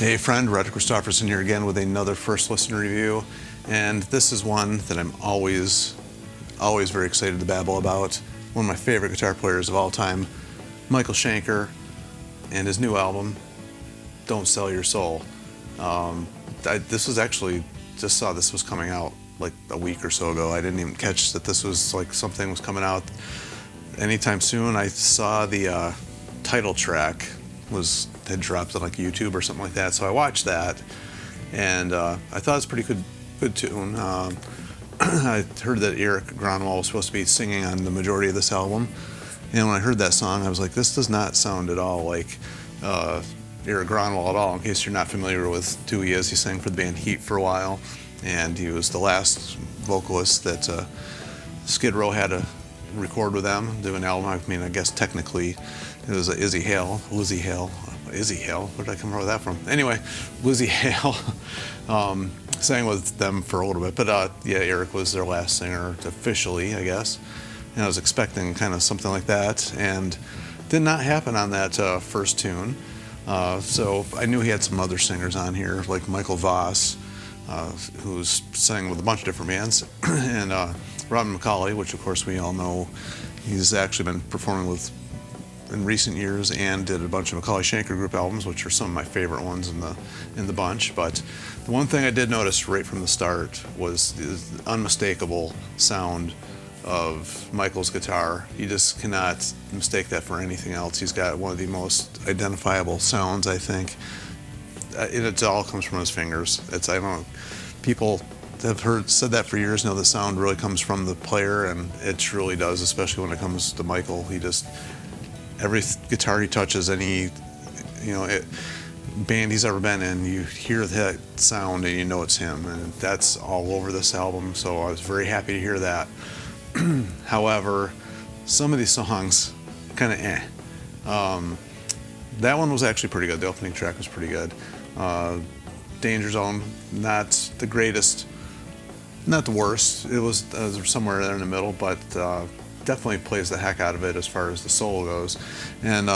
Hey friend, Roger Christopherson here again with another first listen review, and this is one that I'm always very excited to babble about. One of my favorite guitar players of all time, Michael Schenker, and his new album, Don't Sell Your Soul. This was actually, just saw this was coming out like a week or so ago. I didn't even catch that this was like something was coming out anytime soon. I saw the title track had dropped on like YouTube or something like that, so I watched that, and I thought it was a pretty good tune. I heard that Eric Gronwall was supposed to be singing on the majority of this album, and when I heard that song, I was like, this does not sound at all like Eric Gronwall at all. In case you're not familiar with who he is, he sang for the band Heat for a while, and he was the last vocalist that Skid Row had to record with them, do an album. I mean, I guess technically it was Lizzie Hale, where did I come up with that from? Anyway, Lizzie Hale sang with them for a little bit, but yeah, Eric was their last singer officially, I guess, and I was expecting kind of something like that, and did not happen on that first tune. So I knew he had some other singers on here, like Michael Voss, who's sang with a bunch of different bands, and Robin McAuley, which of course we all know he's actually been performing with in recent years, and did a bunch of McAuley Schenker Group albums, which are some of my favorite ones in the bunch. But the one thing I did notice right from the start was the unmistakable sound of Michael's guitar. You just cannot mistake that for anything else. He's got one of the most identifiable sounds, I think. It all comes from his fingers. People have said that for years now. The sound really comes from the player, and it truly does, especially when it comes to Michael. Every guitar he touches, any band he's ever been in, you hear that sound and you know it's him, and that's all over this album, so I was very happy to hear that. However, some of these songs kind of that one was actually pretty good. The opening track was pretty good. Danger Zone, not the greatest, not the worst. It was somewhere there in the middle, but definitely plays the heck out of it as far as the solo goes. And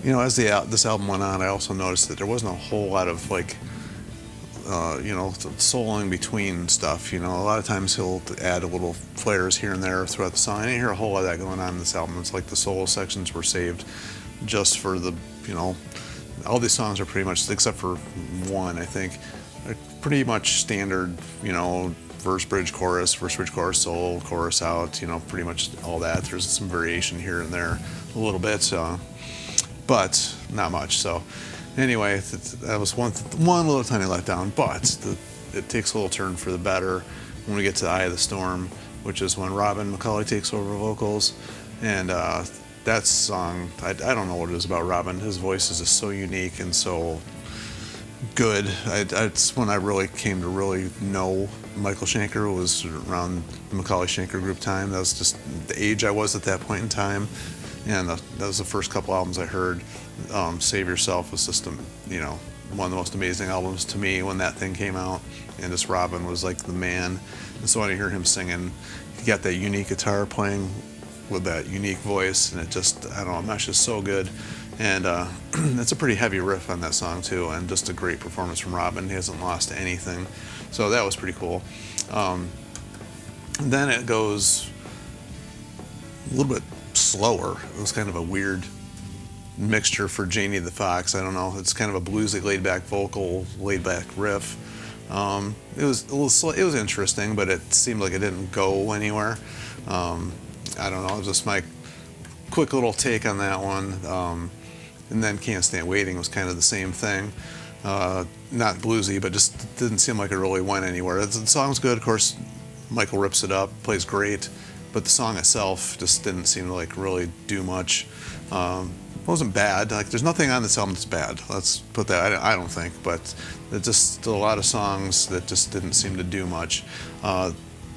as this album went on, I also noticed that there wasn't a whole lot of soloing between stuff. A lot of times he'll add a little flares here and there throughout the song. I didn't hear a whole lot of that going on in this album. It's like the solo sections were saved just for the, all these songs are pretty much, except for one, I think, are pretty much standard, verse, bridge, chorus, solo, chorus out, pretty much all that. There's some variation here and there a little bit, but not much. So anyway, that was one little tiny letdown, but it takes a little turn for the better when we get to the Eye of the Storm, which is when Robin McAuley takes over vocals. And that song, I don't know what it is about Robin. His voice is just so unique and so good. It's when I really came to really know Michael Schenker, was around the McAuley Schenker Group time. That was just the age I was at that point in time, and that was the first couple albums I heard. Save Yourself was just one of the most amazing albums to me when that thing came out, and just Robin was like the man. And so when I hear him singing, he got that unique guitar playing with that unique voice, and it just, I don't know, it's just so good. And it's a pretty heavy riff on that song too, and just a great performance from Robin. He hasn't lost anything, so that was pretty cool. Then it goes a little bit slower. It was kind of a weird mixture for Janie the Fox. I don't know. It's kind of a bluesy, laid-back vocal, laid-back riff. It was a little slow. It was interesting, but it seemed like it didn't go anywhere. I don't know. It was just my quick little take on that one. And then Can't Stand Waiting was kind of the same thing. Not bluesy, but just didn't seem like it really went anywhere. The song's good, of course. Michael rips it up, plays great, but the song itself just didn't seem to like really do much. It wasn't bad. Like, there's nothing on this album that's bad. Let's put that. I don't think, but there's just a lot of songs that just didn't seem to do much.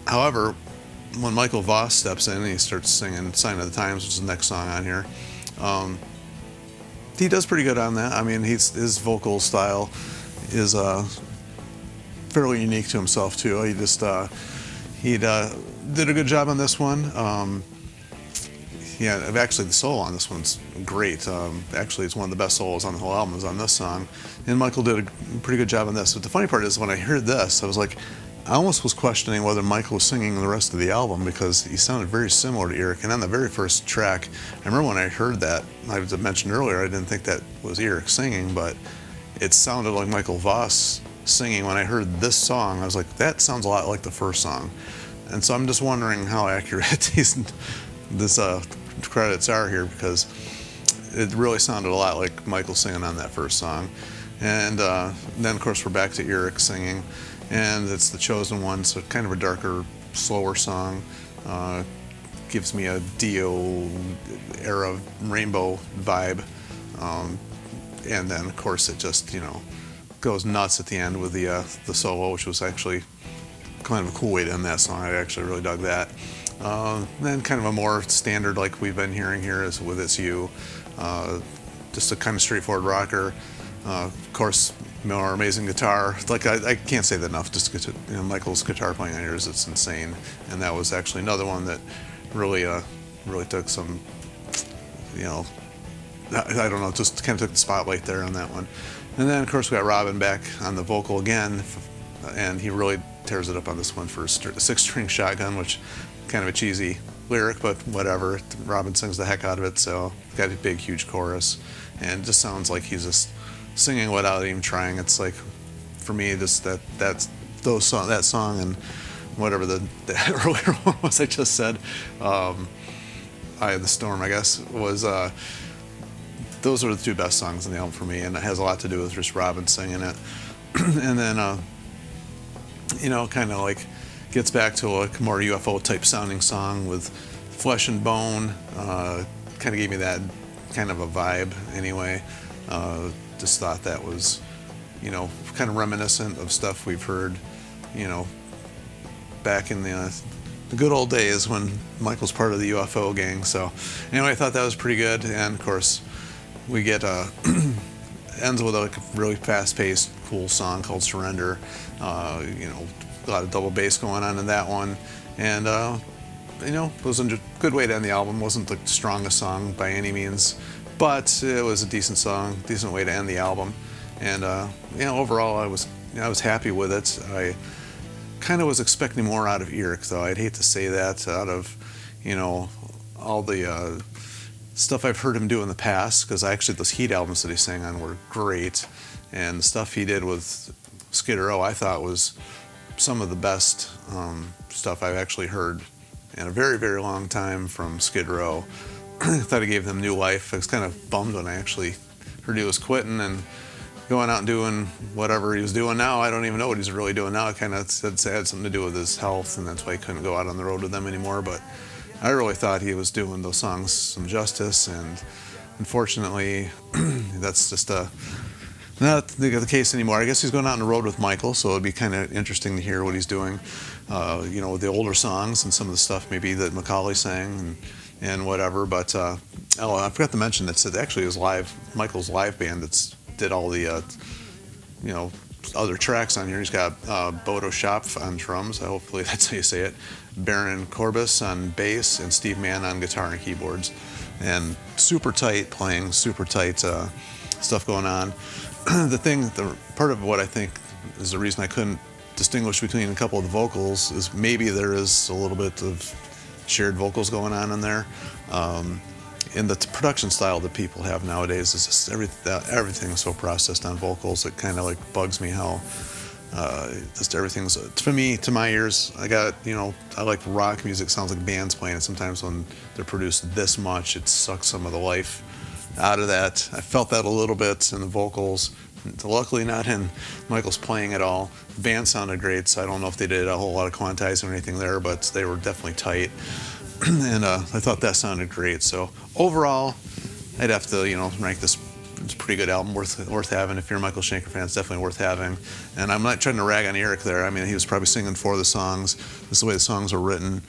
However, when Michael Voss steps in and he starts singing "Sign of the Times," which is the next song on here, he does pretty good on that. I mean, his vocal style is fairly unique to himself too. He did a good job on this one. yeah, actually the solo on this one's great. Actually, it's one of the best solos on the whole album is on this song, and Michael did a pretty good job on this. But the funny part is when I heard this, I was like, I almost was questioning whether Michael was singing the rest of the album because he sounded very similar to Eric. And on the very first track, I remember when I heard that, I mentioned earlier, I didn't think that was Eric singing, but it sounded like Michael Voss singing. When I heard this song, I was like, that sounds a lot like the first song. And so I'm just wondering how accurate this credits are here, because it really sounded a lot like Michael singing on that first song. And then, of course, we're back to Eric singing. And it's the Chosen One, so kind of a darker, slower song. Gives me a Dio era Rainbow vibe. And then, of course, it just, goes nuts at the end with the solo, which was actually kind of a cool way to end that song. I actually really dug that. Then kind of a more standard, like we've been hearing here, is with It's You. Just a kind of straightforward rocker. Of course, more amazing guitar. Like I can't say that enough. Just Michael's guitar playing on here it's insane, and that was actually another one that really took some, I don't know, just kind of took the spotlight there on that one. And then of course we got Robin back on the vocal again, and he really tears it up on this one for a 6-string shotgun, which kind of a cheesy lyric, but whatever. Robin sings the heck out of it, so got a big huge chorus, and it just sounds like he's just singing without even trying. It's like, for me, just that song and whatever the earlier one was I just said, Eye of the Storm, I guess, was those are the two best songs in the album for me, and it has a lot to do with just Robin singing it. And then kind of like gets back to a more UFO type sounding song with Flesh and Bone. Kind of gave me that kind of a vibe anyway. Just thought that was, kind of reminiscent of stuff we've heard, back in the good old days when Michael's part of the UFO gang. So anyway, I thought that was pretty good. And of course, we get ends with a really fast-paced, cool song called Surrender. A lot of double bass going on in that one, and it was a good way to end the album. Wasn't the strongest song by any means, but it was a decent song, decent way to end the album. And overall, I was happy with it. I kind of was expecting more out of Eric, though. I'd hate to say that, out of all the stuff I've heard him do in the past, because actually those Heat albums that he sang on were great, and the stuff he did with Skid Row I thought was some of the best stuff I've actually heard in a very, very long time from Skid Row. I thought he gave them new life. I was kind of bummed when I actually heard he was quitting and going out and doing whatever he was doing now. I don't even know what he's really doing now. It kind of had something to do with his health, and that's why he couldn't go out on the road with them anymore. But I really thought he was doing those songs some justice, and unfortunately, that's just not the case anymore. I guess he's going out on the road with Michael, so it'd be kind of interesting to hear what he's doing, with the older songs and some of the stuff maybe that Macaulay sang and whatever. But I forgot to mention that actually it was Michael's live band that did all the other tracks on here. He's got Bodo Schopf on drums, hopefully that's how you say it, Baron Corbis on bass, and Steve Mann on guitar and keyboards. And super tight playing, super tight stuff going on. The part of what I think is the reason I couldn't distinguish between a couple of the vocals is maybe there is a little bit of shared vocals going on in there. In the production style that people have nowadays is just everything is so processed on vocals. It kind of like bugs me how just everything's, to my ears, I like rock music, sounds like bands playing it. Sometimes when they're produced this much, it sucks some of the life out of that. I felt that a little bit in the vocals. Luckily not in Michael's playing at all. The band sounded great, so I don't know if they did a whole lot of quantizing or anything there, but they were definitely tight. And I thought that sounded great. So overall, I'd have to, rank this. It's a pretty good album, worth having. If you're a Michael Schenker fan, it's definitely worth having. And I'm not trying to rag on Eric there. I mean, he was probably singing for the songs. This is the way the songs were written.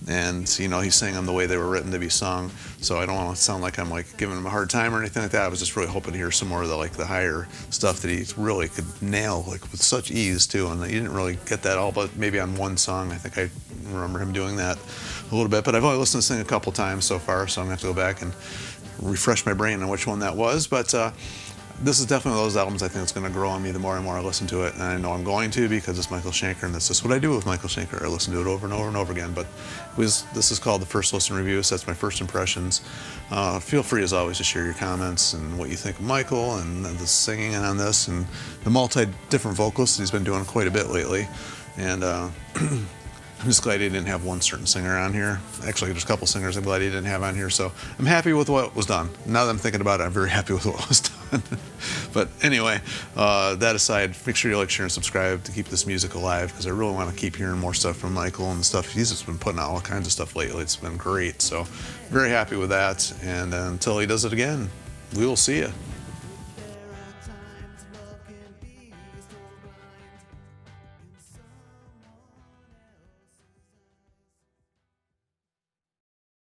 And, he sang them the way they were written to be sung. So I don't want to sound like I'm giving him a hard time or anything like that. I was just really hoping to hear some more of the higher stuff that he really could nail with such ease too. And you didn't really get that all, but maybe on one song. I think I remember him doing that. a little bit, but I've only listened to this thing a couple times so far, so I'm going to have to go back and refresh my brain on which one that was. But this is definitely one of those albums I think it's going to grow on me the more and more I listen to it, and I know I'm going to because it's Michael Schenker, and that's just what I do with Michael Schenker. I listen to it over and over and over again. But this is called the First Listen Review, so that's my first impressions. Feel free, as always, to share your comments and what you think of Michael and the singing on this and the different vocalists that he's been doing quite a bit lately. And I'm just glad he didn't have one certain singer on here. Actually, there's a couple singers I'm glad he didn't have on here, so I'm happy with what was done. Now that I'm thinking about it, I'm very happy with what was done. But anyway, that aside, make sure you like, share, and subscribe to keep this music alive, because I really want to keep hearing more stuff from Michael and the stuff. He's just been putting out all kinds of stuff lately. It's been great, so very happy with that. And until he does it again, we will see you.